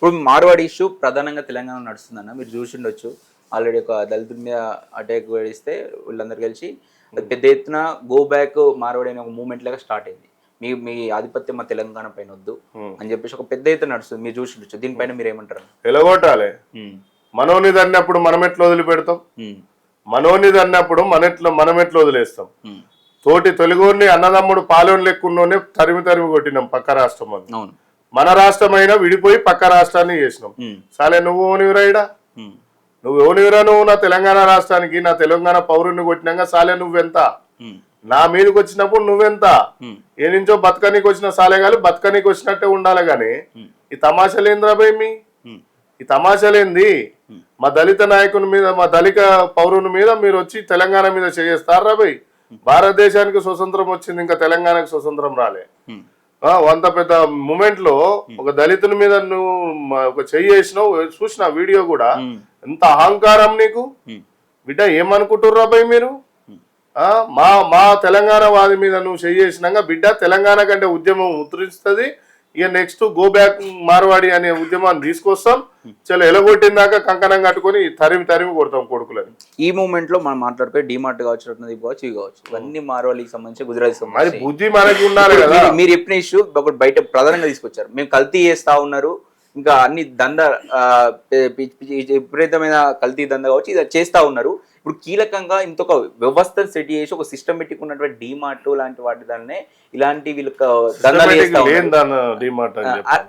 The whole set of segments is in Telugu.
ఇప్పుడు మార్వాడి ఇష్యూ ప్రధానంగా తెలంగాణ నడుస్తుందన్న మీరు చూసిండొచ్చు. ఆల్రెడీ ఒక దళితుల మీద అటాక్ వేడిస్తే వీళ్ళందరూ కలిసి పెద్ద ఎత్తున గో బ్యాక్ మార్వాడి అనే ఒక మూవ్మెంట్ లాగా స్టార్ట్ అయింది. మీ ఆధిపత్యం మా తెలంగాణ పైన వద్దు అని చెప్పేసి ఒక పెద్ద ఎత్తున నడుస్తుంది. మీరు చూసిండొచ్చు. దీనిపైన మీరు ఏమంటారు? ఎలగొట్టాలి. మనోనిది అన్నప్పుడు మనం ఎట్లా వదిలిపెడతాం? మనోనిది అన్నప్పుడు మనం ఎట్లా వదిలేస్తాం? తోటి తెలుగుని అన్నదమ్ముడు పాలోని లెక్కున్నోనే తరిమి కొట్టినాం పక్క రాష్ట్రం అని. మన రాష్ట్రం అయినా విడిపోయి పక్క రాష్ట్రాన్ని చేసినాం. సాలే నువ్వు ఓనివిరాయిడా, నువ్వు ఓనివిరా, నువ్వు నా తెలంగాణ రాష్ట్రానికి నా తెలంగాణ పౌరుని కొట్టినాక సాలే నువ్వెంత, నా మీదకి వచ్చినప్పుడు నువ్వెంత, ఏ నుంచో బతకనీకి వచ్చిన సాలే గాలి బతకనీకి వచ్చినట్టే ఉండాలి. గాని ఈ తమాషలేంద్రా భయ్, ఈ తమాషలేంది? మా దళిత నాయకుని మీద, మా దళిత పౌరుని మీద మీరు వచ్చి తెలంగాణ మీద చేస్తారా భయ్? భారతదేశానికి స్వతంత్రం వచ్చింది, ఇంకా తెలంగాణకు స్వతంత్రం రాలే. అంత పెద్ద మూమెంట్ లో ఒక దళితుని మీద నువ్వు ఒక చెయ్యి వేసినావు, చూసిన వీడియో కూడా. ఎంత అహంకారం నీకు బిడ్డ, ఏమనుకుంటుర్రా భయ్ మీరు? మా తెలంగాణ వాది మీద నువ్వు చెయ్యి వేసినాక బిడ్డ తెలంగాణ కంటే ఉద్యమం ఉత్తరిస్తుంది. ఇక నెక్స్ట్ గో బ్యాక్ మార్వాడి అనే ఉద్యమాన్ని తీసుకొస్తాం. చాలా ఎలగొట్టిన దాకా కంకణం కట్టుకొని తరిమి కొడతాం కొడుకులని. ఈ మూమెంట్ లో మనం మాట్లాడిపోయి డిమార్ట్ కావచ్చు, రత్నదీప్ కావచ్చు, ఇవి కావచ్చు, ఇవన్నీ మార్వాడికి సంబంధించి, గుజరాత్ సంబంధించి బుద్ధి మనకి ఉండాలి కదా. మీరు చెప్పిన ఇష్యూ ఒకటి బయట ప్రధానంగా తీసుకొచ్చారు. మేము కల్తీ చేస్తా ఉన్నారు, ఇంకా అన్ని విపరీతమైన కల్తీ దంద కావచ్చు ఇది చేస్తా ఉన్నారు. ఇప్పుడు కీలకంగా ఇంకొక వ్యవస్థను సెట్ చేసి ఒక సిస్టమేటిక్ ఉన్నటువంటి డిమార్ట్ లాంటి వాటి దాన్నే ఇలాంటి వీళ్ళకి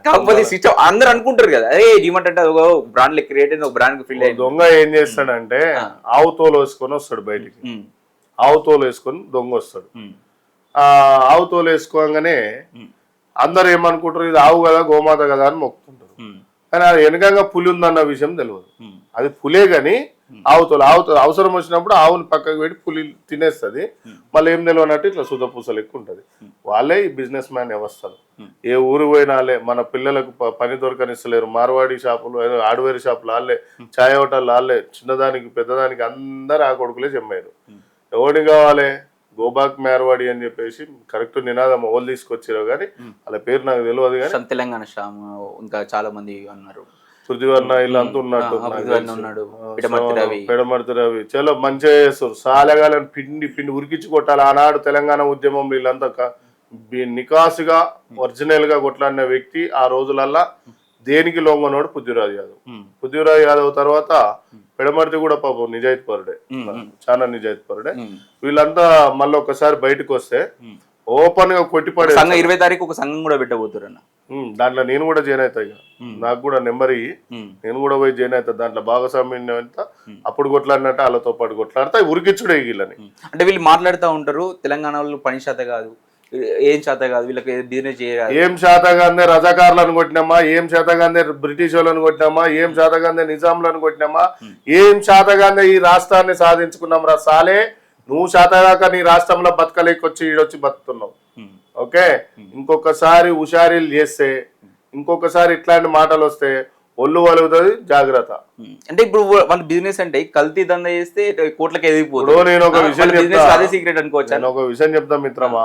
కాకపోతే సిస్టమ్ అందరు అనుకుంటారు కదా, అదే డిమార్ట్ అంటే ఒక బ్రాండ్ క్రియేట్ అయింది, ఒక బ్రాండ్ ఫీల్ అయింది. దొంగ ఏం చేస్తాడంటే ఆవు తోలు వేసుకొని వస్తాడు బయటికి, ఆవు తోలు వేసుకొని దొంగ వస్తాడు. ఆవు తోలు వేసుకోగానే అందరు ఏమనుకుంటారు, ఇది ఆవు కదా గోమాత కదా అని మొక్కుతుంటారు. కానీ అది వెనకంగా పులి ఉందన్న విషయం తెలియదు. అది పులే గాని ఆవుతోలు అవసరం వచ్చినప్పుడు ఆవుని పక్కకు పెట్టి పులి తినేస్తుంది. మళ్ళీ ఏం తెలియనట్టు ఇట్లా సుధపూసలు ఎక్కువ ఉంటుంది. వాళ్ళే ఈ బిజినెస్ మ్యాన్ వ్యవస్థలు. ఏ ఊరు పోయినాలే మన పిల్లలకు పని దొరకనిస్తలేరు. మార్వాడి షాపులు, హార్డ్వేర్ షాపులు వాళ్ళే, ఛాయ్ హోటల్ వాళ్ళే, చిన్నదానికి పెద్దదానికి అందరు ఆ కొడుకులే చెమ్మారు. ఎవడిని కావాలి? గోబాక్ మార్వాడి అని చెప్పేసి కరెక్ట్ నినాదం ఓళ్ళు తీసుకొచ్చారు. కానీ వాళ్ళ పేరు నాకు తెలియదు. కానీ తెలంగాణ ఇంకా చాలా మంది అన్నారు. పృథ్వీవర్ణ వీళ్ళంతా ఉన్నట్టు, పెడమర్తి రవి చాలా మంచిగా చేస్తారు. సాలగాలని పిండి ఉరికించి కొట్టాలి. ఆనాడు తెలంగాణ ఉద్యమం వీళ్ళంతా నికాసుగా ఒరిజినల్ గా కొట్లాడిన వ్యక్తి. ఆ రోజులల్లా దేనికి లొంగనోడు పృథ్వీరాజ్ యాదవ్. పృథ్వీరాజ్ యాదవ్ తర్వాత పెడమర్తి కూడా పాపం నిజాయితీ పరుడే, చాలా నిజాయితీ పరుడే. వీళ్ళంతా మళ్ళీ ఒకసారి బయటకు వస్తే ఓపెన్ గా కొట్టిపడే 20 తారీఖు ఒక సంఘం కూడా పెట్టబోతున్నారు అన్న. దాంట్లో నేను కూడా జాయిన్ అవుతా. ఇక నాకు కూడా నెంబర్ ఇయ్యి, నేను కూడా పోయి జాయిన్ అవుతా. దాంట్లో భాగస్వామ్యం అంతా అప్పుడు కొట్లాడినట్టు వాళ్ళతో పాటు కొట్లాడతా. ఉరికిచ్చుడే వీళ్ళని. అంటే వీళ్ళు మాట్లాడుతూ ఉంటారు, తెలంగాణ వాళ్ళు పని శాత కాదు, ఏం శాత కాదు, వీళ్ళకి బిజినెస్ చేయాలి. ఏం శాతగానే రజాకారులను కొట్టినామా, ఏం శాతగానే బ్రిటిష్ వాళ్ళని కొట్టినామా, ఏం శాతగానే నిజాంలను కొట్టినామా, ఏం శాతగానే ఈ రాష్ట్రాన్ని సాధించుకున్నాం రా సాలే. నువ్వు శాతగాక నీ రాష్ట్రంలో బతకలేకొచ్చి ఈడొచ్చి బతుకుతున్నావు. ఓకే, ఇంకొకసారి హుషారీలు చేస్తే, ఇంకొకసారి ఇట్లాంటి మాటలు వస్తే ఒళ్ళు వలుగుతుంది, జాగ్రత్త. అంటే ఇప్పుడు వాళ్ళ బిజినెస్ అంటే కల్తీ దందా చేస్తే కోట్లకి ఎదిగిపోతుంది. నేను ఒక విషయం చెప్తా మిత్రమా.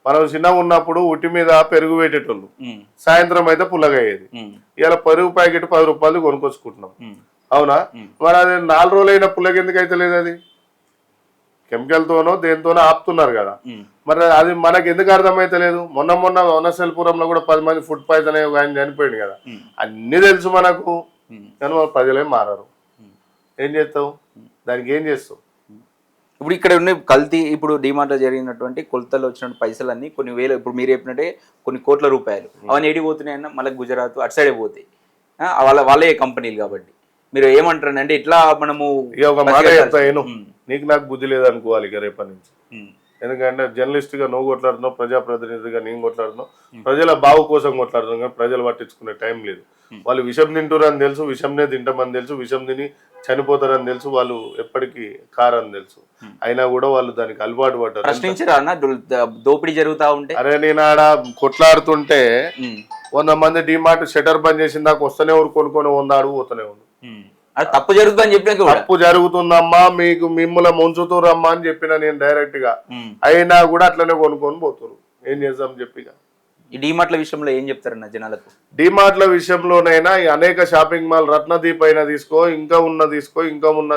మనం చిన్నగా ఉన్నప్పుడు ఉట్టి మీద పెరుగు పెట్టేటోళ్ళు, సాయంత్రం అయితే పుల్లగా అయ్యేది. ఇలా పెరుగు ప్యాకెట్ 10 రూపాయలు కొనుక్కొచ్చుకుంటున్నాం, అవునా? మరి అది 4 రోజులైన పుల్లకి ఎందుకు అయితే లేదు? అది కెమికల్ తోనో దేనితోనో ఆపుతున్నారు కదా. మరి అది మనకి ఎందుకు అర్థమైతే లేదు? మొన్న వనశల్పురంలో కూడా 10 మంది ఫుడ్ పాయిజన్ అయ్యి ఆయన చనిపోయింది కదా. అన్ని తెలుసు మనకు, కానీ మన ప్రజలేం మారారు. ఏం చేస్తావు దానికి? ఏం చేస్తావు? ఇప్పుడు ఇక్కడ ఉన్న కల్తీ, ఇప్పుడు డిమార్ట్లో జరిగినటువంటి కొలతలు వచ్చినటువంటి పైసలన్నీ కొన్ని వేలు, ఇప్పుడు మీరు చెప్పినట్టే కొన్ని కోట్ల రూపాయలు అవన్నీ ఏడిపోతున్నాయి అన్న. మళ్ళీ గుజరాత్ అటు సైడే పోతాయి, వాళ్ళే కంపెనీలు. కాబట్టి మీరు ఏమంటారు అంటే ఇట్లా మనము ఒక మాట చెప్తాను, నీకు నాకు బుద్ధి లేదనుకోవాలి ఇక రేపటి నుంచి. ఎందుకంటే జర్నలిస్ట్ గా నువ్వు కొట్లాడుతున్నావు, ప్రజాప్రతినిధిగా నేను కొట్లాడుతున్నావు, ప్రజల బావు కోసం కొట్లాడుతున్నాం. కానీ ప్రజలు పట్టించుకునే టైం లేదు. వాళ్ళు విషం తింటురని తెలుసు, విషంనే తింటామని తెలుసు, విషం తిని చనిపోతారని తెలుసు, వాళ్ళు ఎప్పటికీ కారని తెలుసు. అయినా కూడా వాళ్ళు దానికి అలవాటు పడ్డారు. ప్రశ్నించరా దోపిడీ జరుగుతా ఉంటే? అరే నేను ఆడ కొట్లాడుతుంటే 100 మంది డిమార్ట్ షటర్ బంద్ చేసిన దాకా వస్తూనే ఊరు కొనుక్కొని 100 అడుగు పోతూనే ఉంది. తప్పు జరుగుతుందని చెప్పిన తప్పు జరుగుతుందమ్మా, మీకు మిమ్మల్ని ముంచుతురమ్మా అని చెప్పిన నేను డైరెక్ట్ గా. అయినా కూడా అట్లనే కొనుక్కొని పోతున్నారు. ఏం చేద్దాం చెప్పిగా. ఈ డీమార్ట్ల విషయంలో ఏం చెప్తారన్న జనాలకు? డిమార్ట్ల విషయంలోనైనా ఈ అనేక షాపింగ్ మాల్ రత్నదీప్ అయినా తీసుకో, ఇంకా ఉన్న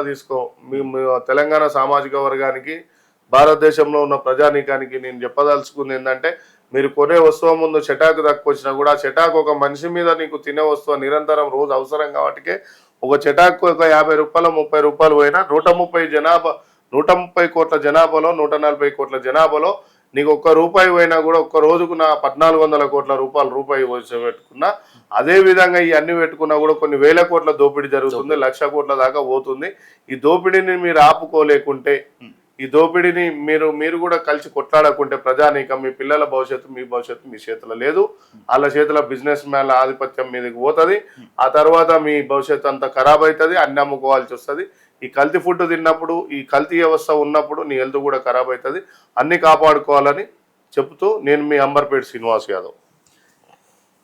తీసుకో, మీ తెలంగాణ సామాజిక వర్గానికి, భారతదేశంలో ఉన్న ప్రజానీకానికి నేను చెప్పదలుచుకుంది ఏంటంటే, మీరు కొనే వస్తువు ముందు చెటాకు తక్కువ వచ్చినా కూడా ఆ చెటాకు ఒక మనిషి మీద నీకు తినే వస్తువు నిరంతరం రోజు అవసరం కాబట్టి ఒక చెటాకు ఒక 50 రూపాయలు 30 రూపాయలు పోయినా 130 కోట్ల జనాభాలో 140 కోట్ల జనాభాలో నీకు ఒక్క రూపాయి పోయినా కూడా ఒక్క రోజుకు నా 1400 కోట్ల రూపాయి పెట్టుకున్నా, అదే విధంగా ఈ అన్ని పెట్టుకున్నా కూడా కొన్ని వేల కోట్ల దోపిడీ జరుగుతుంది, 1,00,000 కోట్ల దాకా పోతుంది. ఈ దోపిడీని మీరు ఆపుకోలేకుంటే, ఈ దోపిడీని మీరు కూడా కలిసి కొట్లాడకుంటే ప్రజానీకం, మీ పిల్లల భవిష్యత్తు మీ చేతిలో లేదు, వాళ్ళ చేతిలో బిజినెస్ మ్యాన్ల ఆధిపత్యం మీదకి పోతుంది. ఆ తర్వాత మీ భవిష్యత్తు అంతా ఖరాబ్ అవుతుంది, అన్ని అమ్ముకోవాల్సి వస్తుంది. ఈ కల్తీ ఫుడ్ తిన్నప్పుడు, ఈ కల్తీ వ్యవస్థ ఉన్నప్పుడు నీ హెల్త్ కూడా ఖరాబ్ అవుతుంది. అన్ని కాపాడుకోవాలని చెబుతూ నేను మీ అంబర్పేట శ్రీనివాస్ యాదవ్.